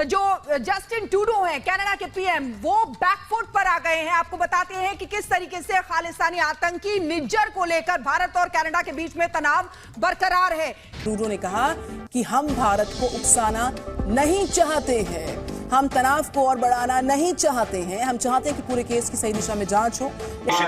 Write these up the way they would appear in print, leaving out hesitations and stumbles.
जो Justin Trudeau हैं Canada के पीएम, वो बैकफुट पर आ गए हैं। आपको बताते हैं कि किस तरीके से खालिस्तानी आतंकी निज्जर को लेकर भारत और कनाडा के बीच में तनाव बरकरार है। ट्रूडो ने कहा कि हम भारत को उकसाना नहीं चाहते हैं, हम तनाव को और बढ़ाना नहीं चाहते हैं, हम चाहते हैं कि पूरे केस की सही दिशा में जांच हो।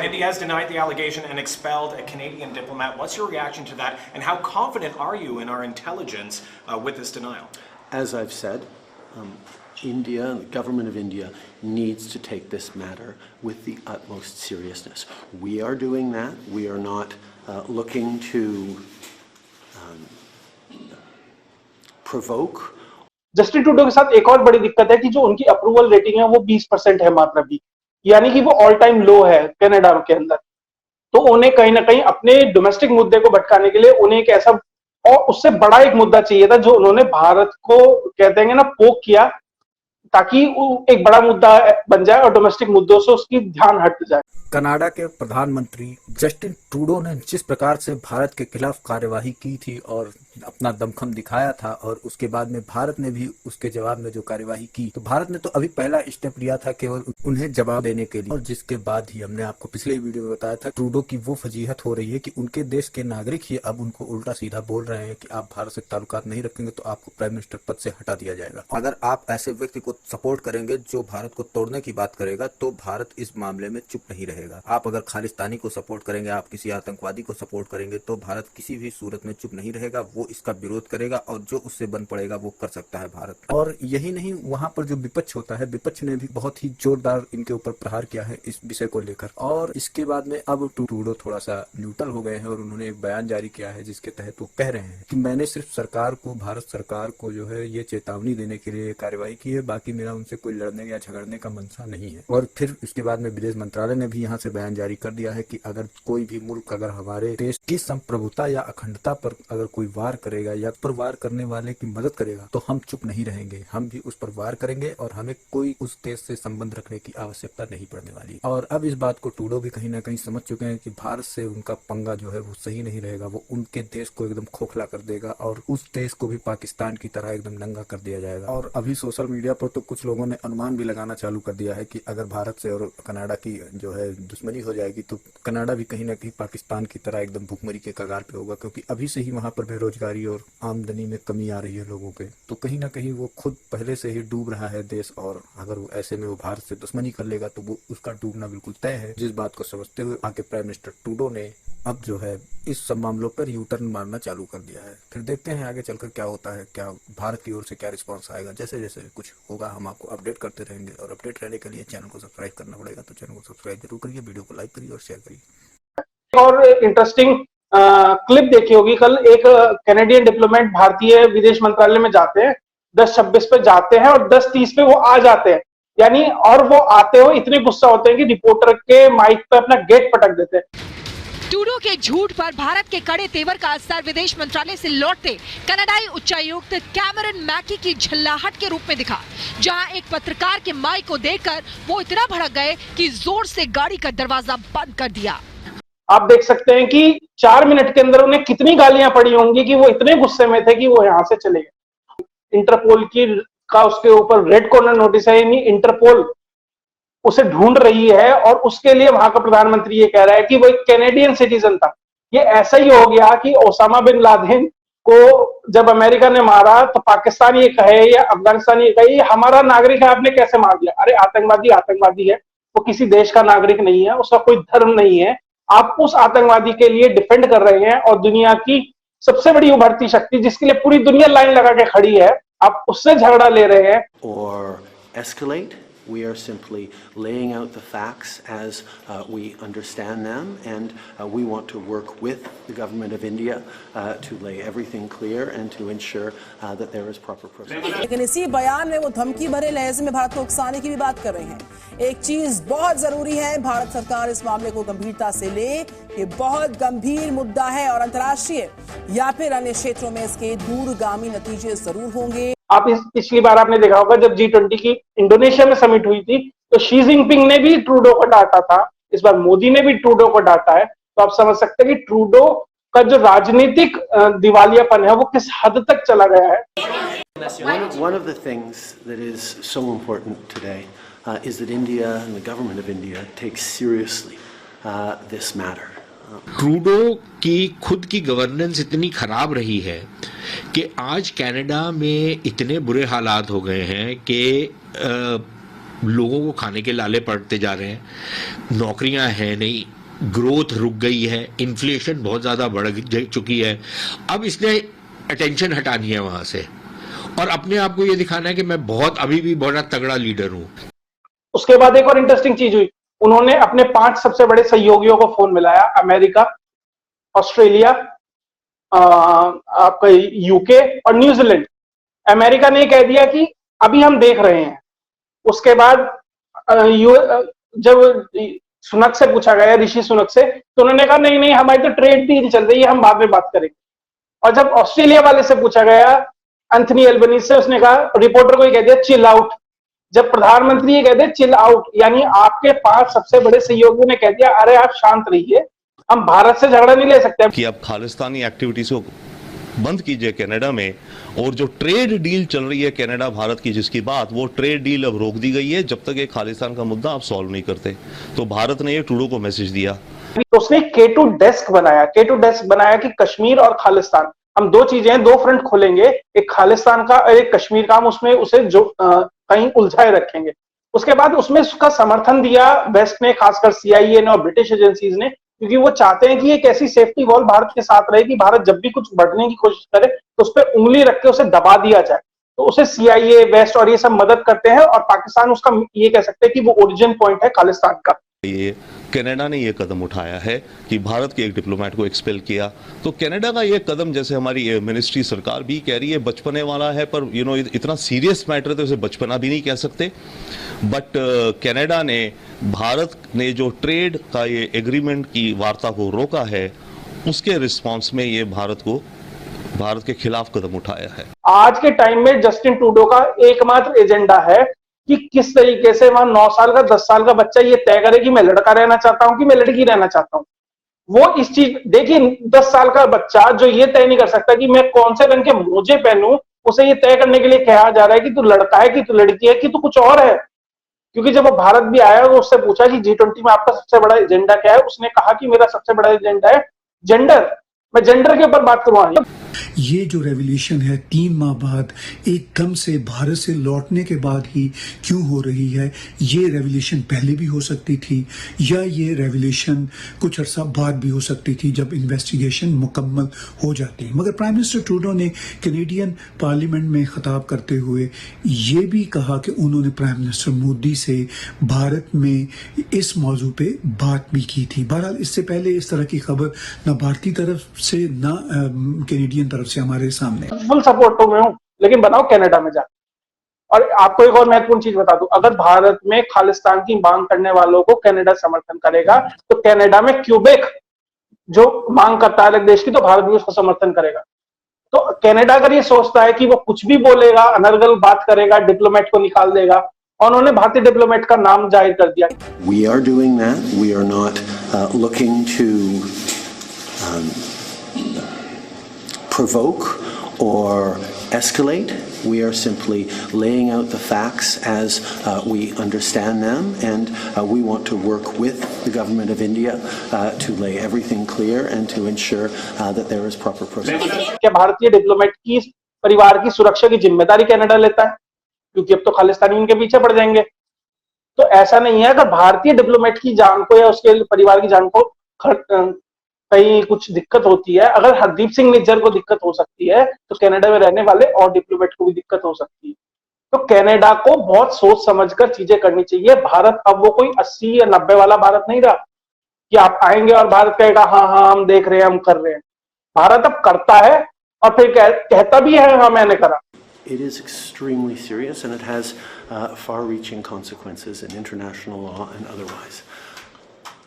India has denied the allegation and expelled a Canadian diplomat. What's your reaction to that, and how confident are you in our intelligence with this denial? As I've said, India, the government of India, needs to take this matter with the utmost seriousness. We are doing that. We are not looking to provoke. Justin Trudeau के साथ एक और बड़ी दिक्कत है कि जो उनकी अप्रूवल रेटिंग है वो 20% है मात्र अभी, यानी कि वो ऑल टाइम लो है कनाडा के अंदर। तो उन्हें कहीं ना कहीं अपने डोमेस्टिक मुद्दे को भटकाने के लिए उन्हें एक ऐसा और उससे बड़ा एक मुद्दा चाहिए था जो उन्होंने भारत को कहते हैं ना पोक किया, ताकि एक बड़ा मुद्दा बन जाए और डोमेस्टिक मुद्दों से उसकी ध्यान हट जाए। कनाडा के प्रधानमंत्री जस्टिन ट्रूडो ने जिस प्रकार से भारत के खिलाफ कार्यवाही की थी और अपना दमखम दिखाया था, और उसके बाद में भारत ने भी उसके जवाब में जो कार्यवाही की, तो भारत ने तो अभी पहला स्टेप लिया था केवल उन्हें जवाब देने के लिए, और जिसके बाद ही हमने आपको पिछले वीडियो में बताया था ट्रूडो की वो फजीहत हो रही है कि उनके देश के नागरिक ही अब उनको उल्टा सीधा बोल रहे हैं कि आप भारत से ताल्लुकात नहीं रखेंगे तो आपको प्राइम मिनिस्टर पद से हटा दिया जाएगा। अगर आप ऐसे व्यक्ति को सपोर्ट करेंगे जो भारत को तोड़ने की बात करेगा तो भारत इस मामले में चुप नहीं रहेगा। आप अगर खालिस्तानी को सपोर्ट करेंगे, आप किसी आतंकवादी को सपोर्ट करेंगे तो भारत किसी भी सूरत में चुप नहीं रहेगा, वो इसका विरोध करेगा और जो उससे बन पड़ेगा वो कर सकता है भारत। और यही नहीं, वहाँ पर जो विपक्ष होता है, विपक्ष ने भी बहुत ही जोरदार इनके ऊपर प्रहार किया है इस विषय को लेकर। और इसके बाद में अब ट्रूडो थोड़ा सा न्यूट्रल हो गए हैं और उन्होंने एक बयान जारी किया है जिसके तहत वो कह रहे हैं कि मैंने सिर्फ सरकार को, भारत सरकार को जो है ये चेतावनी देने के लिए कार्रवाई की है, बाकी मेरा उनसे कोई लड़ने या झगड़ने का मंशा नहीं है। और फिर इसके बाद में विदेश मंत्रालय ने भी यहाँ से बयान जारी कर दिया है कि अगर कोई भी मुल्क अगर हमारे देश की संप्रभुता या अखंडता पर अगर कोई वार करेगा या पर वार करने वाले की मदद करेगा तो हम चुप नहीं रहेंगे, हम भी उस पर वार करेंगे और हमें कोई उस देश से संबंध रखने की आवश्यकता नहीं पड़ने वाली। और अब इस बात को ट्रूडो भी कहीं ना कहीं समझ चुके हैं कि भारत से उनका पंगा जो है वो सही नहीं रहेगा, वो उनके देश को एकदम खोखला कर देगा और उस देश को भी पाकिस्तान की तरह एकदम नंगा कर दिया जाएगा। और अभी सोशल मीडिया पर तो कुछ लोगों ने अनुमान भी लगाना चालू कर दिया है कि अगर भारत से और कनाडा की जो है दुश्मनी हो जाएगी तो कनाडा भी कहीं ना कहीं पाकिस्तान की तरह एकदम भूखमरी के कगार पे होगा, क्योंकि अभी से ही वहां पर बेरोजगारी और आमदनी में कमी आ रही है लोगों के। तो कहीं ना कहीं वो खुद पहले से ही डूब रहा है देश, और अगर वो ऐसे में वो भारत से दुश्मनी कर लेगा तो वो उसका डूबना बिल्कुल तय है। जिस बात को समझते हुए आगे प्राइम मिनिस्टर ट्रूडो ने अब जो है इस सब मामलों पर यू टर्न मारना चालू कर दिया है। फिर देखते हैं आगे चलकर क्या होता है, क्या भारत की ओर से क्या रिस्पॉन्स आएगा। जैसे जैसे कुछ होगा हम आपको अपडेट करते रहेंगे, और अपडेट रहने के लिए चैनल को सब्सक्राइब करना पड़ेगा, तो चैनल को सब्सक्राइब जरूर करिए, वीडियो को लाइक करिए और शेयर करिए। और इंटरेस्टिंग क्लिप देखी होगी, कल एक कैनेडियन डिप्लोमेट भारतीय विदेश मंत्रालय में जाते हैं, 10:26 पे जाते हैं और 10:30 पे वो आ जाते हैं, यानी और वो आते हुए इतने गुस्सा होते हैं कि रिपोर्टर के माइक पे अपना गेट पटक देते हैं। ट्रूडो के झूठ पर भारत के कड़े तेवर का असर विदेश मंत्रालय से लौटते कनाडाई उच्चायुक्त कैमरन मैकी की झल्लाहट के रूप में दिखा, जहां एक पत्रकार के माइक को देखकर वो इतना भड़क गए कि जोर से गाड़ी का दरवाजा बंद कर दिया। आप देख सकते हैं कि 4 मिनट के अंदर उन्हें कितनी गालियां पड़ी होंगी कि वो इतने गुस्से में थे कि वो यहाँ से चले गए। इंटरपोल का उसके ऊपर रेड कॉर्नर नोटिस है, यानी इंटरपोल उसे ढूंढ रही है, और उसके लिए वहां का प्रधानमंत्री ये कह रहा है कि वो एक कैनेडियन सिटीजन था। ये ऐसा ही हो गया कि ओसामा बिन लादेन को जब अमेरिका ने मारा तो पाकिस्तान ये कहे या अफगानिस्तान ये कहे हमारा नागरिक है, आपने कैसे मार दिया। अरे आतंकवादी आतंकवादी है, वो किसी देश का नागरिक नहीं है, उसका कोई धर्म नहीं है। आप उस आतंकवादी के लिए डिफेंड कर रहे हैं, और दुनिया की सबसे बड़ी उभरती शक्ति जिसके लिए पूरी दुनिया लाइन लगा के खड़ी है, आप उससे झगड़ा ले रहे हैं। Or escalate. We are simply laying out the facts as we understand them, and we want to work with the government of India to lay everything clear and to ensure that there is proper process. लेकिन इसी बयान में वो धमकी भरे लहजे में भारत को उकसाने की भी बात कर रहे हैं। एक चीज बहुत जरूरी है, भारत सरकार इस मामले को गंभीरता से ले, ये बहुत गंभीर मुद्दा है और अंतर्राष्ट्रीय या फिर अन्य क्षेत्रों में इसके दूरगामी नतीजे जरूर होंगे। आप पिछली बार आपने देखा होगा जब G20 की इंडोनेशिया में समिट हुई थी तो शी जिनपिंग ने भी ट्रूडो को डांटा था, इस बार मोदी ने भी ट्रूडो को डांटा है। तो आप समझ सकते हैं कि ट्रूडो का जो राजनीतिक दिवालियापन है वो किस हद तक चला गया है। One of the things that is so important today is that India and the government of India takes seriously this matter. Trudeau की खुद की गवर्नेंस इतनी खराब रही है कि आज कनाडा में इतने बुरे हालात हो गए हैं कि लोगों को खाने के लाले पड़ते जा रहे हैं, नौकरियां हैं नहीं, ग्रोथ रुक गई है, इन्फ्लेशन बहुत ज़्यादा बढ़ चुकी है। अब इसने अटेंशन हटानी है वहाँ से और अपने आप को ये दिखाना है कि मैं अभी भी बहुत तगड़ा लीडर हूँ। उसके बाद एक और इंटरेस्टिंग चीज हुई, उन्होंने अपने 5 सबसे बड़े सहयोगियों को फोन मिलाया, अमेरिका, ऑस्ट्रेलिया, आपका यूके और न्यूजीलैंड। अमेरिका ने कह दिया कि अभी हम देख रहे हैं। उसके बाद जब सुनक से पूछा गया, ऋषि सुनक से, तो उन्होंने कहा नहीं नहीं हमारी तो ट्रेड डील चल रही है, हम बाद में बात करेंगे। और जब ऑस्ट्रेलिया वाले से पूछा गया, एंथनी एल्बनीज़ से, उसने कहा, रिपोर्टर को ये कह दिया चिल आउट। जब प्रधानमंत्री ये कहते चिल आउट, यानी आपके 5 सबसे बड़े सहयोगियों ने कह दिया अरे आप शांत रहिए, हम भारत से झगड़ा नहीं ले सकते कि अब खालिस्तानी एक्टिविटीज को बंद कीजिए कनाडा में, और जो ट्रेड डील चल रही है कनाडा भारत की जिसकी बात, वो ट्रेड डील अब रोक दी गई है जब तक ये खालिस्तान का मुद्दा आप सॉल्व नहीं करते। तो भारत ने ये ट्रूडो को मैसेज दिया। तो उसने K2 डेस्क बनाया कि कश्मीर और खालिस्तान, हम 2 चीजें हैं, 2 फ्रंट खोलेंगे, एक खालिस्तान का और एक कश्मीर का, हम उसमें उसे जो कहीं उलझाए रखेंगे। उसके बाद उसमें उसका समर्थन दिया वेस्ट ने, खासकर CIA ने और ब्रिटिश एजेंसीज ने, क्योंकि वो चाहते हैं कि एक ऐसी सेफ्टी वॉल भारत के साथ रहे कि भारत जब भी कुछ बढ़ने की कोशिश करे तो उस पर उंगली रख के उसे दबा दिया जाए। तो उसे CIA, वेस्ट और ये सब मदद करते हैं, और पाकिस्तान उसका ये कह सकते हैं कि वो ओरिजिन पॉइंट है खालिस्तान का। ये कनाडा ने ये कदम उठाया है कि भारत के एक डिप्लोमेट को एक्सपेल किया। तो कनाडा का ये कदम, जैसे हमारी मिनिस्ट्री सरकार भी कह रही है, बचपने वाला है, पर इतना सीरियस मैटर तो उसे बचपना भी नहीं कह सकते। बट कनाडा ने, भारत ने जो ट्रेड का ये एग्रीमेंट की वार्ता को रोका है, उसके रिस्पॉन्स में ये भारत के खिलाफ कदम उठाया है। आज के टाइम में जस्टिन ट्रूडो का एकमात्र एजेंडा है कि किस तरीके से वहां 9 साल का 10 साल का बच्चा ये तय करे कि मैं लड़का रहना चाहता हूं कि मैं लड़की रहना चाहता हूं। वो इस चीज देखिए, 10 साल का बच्चा जो ये तय नहीं कर सकता कि मैं कौन से रंग के मोजे पहनूं, उसे ये तय करने के लिए कहा जा रहा है कि तू लड़का है कि तू लड़की है कि तू कुछ और है। क्योंकि जब वो भारत भी आया और उससे पूछा कि G20 में आपका सबसे बड़ा एजेंडा क्या है, उसने कहा कि मेरा सबसे बड़ा एजेंडा है जेंडर। मैं जेंडर के ऊपर बात करूंगा। ये जो रेवोल्यूशन है 3 माह बाद एकदम से भारत से लौटने के बाद ही क्यों हो रही है? ये रेवोल्यूशन पहले भी हो सकती थी, या ये रेवोल्यूशन कुछ अरसा बाद भी हो सकती थी जब इन्वेस्टिगेशन मुकम्मल हो जाती। मगर प्राइम मिनिस्टर ट्रूडो ने कैनेडियन पार्लियामेंट में खिताब करते हुए ये भी कहा कि उन्होंने प्राइम मिनिस्टर मोदी से भारत में इस मौजू पे बात भी की थी। बहरहाल इससे पहले इस तरह की खबर न भारतीय तरफ से न कैनेडियन तरफ से हमारे सामने। फुल सपोर्ट में हूं, लेकिन बनाओ कनाडा में जाकर। और आपको एक और महत्वपूर्ण चीज बता दूं, अगर भारत में खालिस्तान की मांग करने वालों को कनाडा समर्थन करेगा, तो कनाडा में क्यूबेक जो मांग करता है अलग देश की, तो भारत भी उसका समर्थन करेगा। तो कनाडा अगर ये सोचता है कि वो कुछ भी बोलेगा, अनर्गल बात करेगा, डिप्लोमेट को निकाल देगा, और उन्होंने भारतीय डिप्लोमेट का नाम जाहिर कर दिया। We are doing that. We are not looking to provoke or escalate. We are simply laying out the facts as we understand them, and we want to work with the government of India to lay everything clear and to ensure that there is proper process. क्या भारतीय diplomat की परिवार की सुरक्षा की जिम्मेदारी Canada लेता है? क्योंकि अब तो खालिस्तानी उनके पीछे पड़ जाएंगे। तो ऐसा नहीं है, अगर भारतीय डिप्लोमेट की जान को या उसके परिवार की जान को कहीं कुछ दिक्कत होती है, अगर हरदीप सिंह निज्जर को दिक्कत हो सकती है, तो कनाडा में रहने वाले और डिप्लोमेट को भी दिक्कत हो सकती है। तो कनाडा को बहुत सोच समझकर चीजें करनी चाहिए। भारत अब वो कोई 80 या 90 वाला भारत नहीं रहा कि आप आएंगे और भारत कहेगा हाँ हाँ हम देख रहे हैं, हम कर रहे हैं। भारत अब करता है और फिर कहता भी है हाँ मैंने करा। It is extremely serious, and it has far-reaching consequences in international law and otherwise.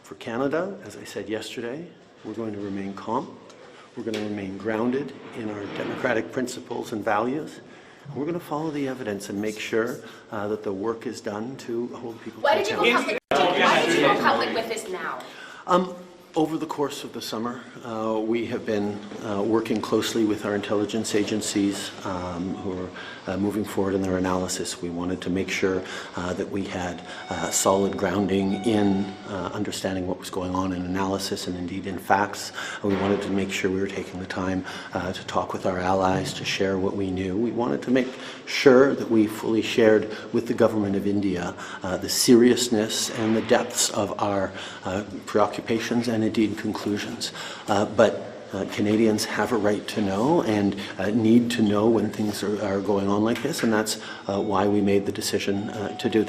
For Canada, as I said yesterday, we're going to remain calm. We're going to remain grounded in our democratic principles and values. We're going to follow the evidence and make sure that the work is done to hold people accountable. Why did you go public with this now? Over the course of the summer, we have been working closely with our intelligence agencies who are moving forward in their analysis. We wanted to make sure that we had solid grounding in understanding what was going on in analysis and indeed in facts. We wanted to make sure we were taking the time to talk with our allies, to share what we knew. We wanted to make sure that we fully shared with the government of India the seriousness and the depths of our preoccupations and indeed conclusions. But Canadians have a right to know and need to know when things are going on like this, and that's why we made the decision to do this.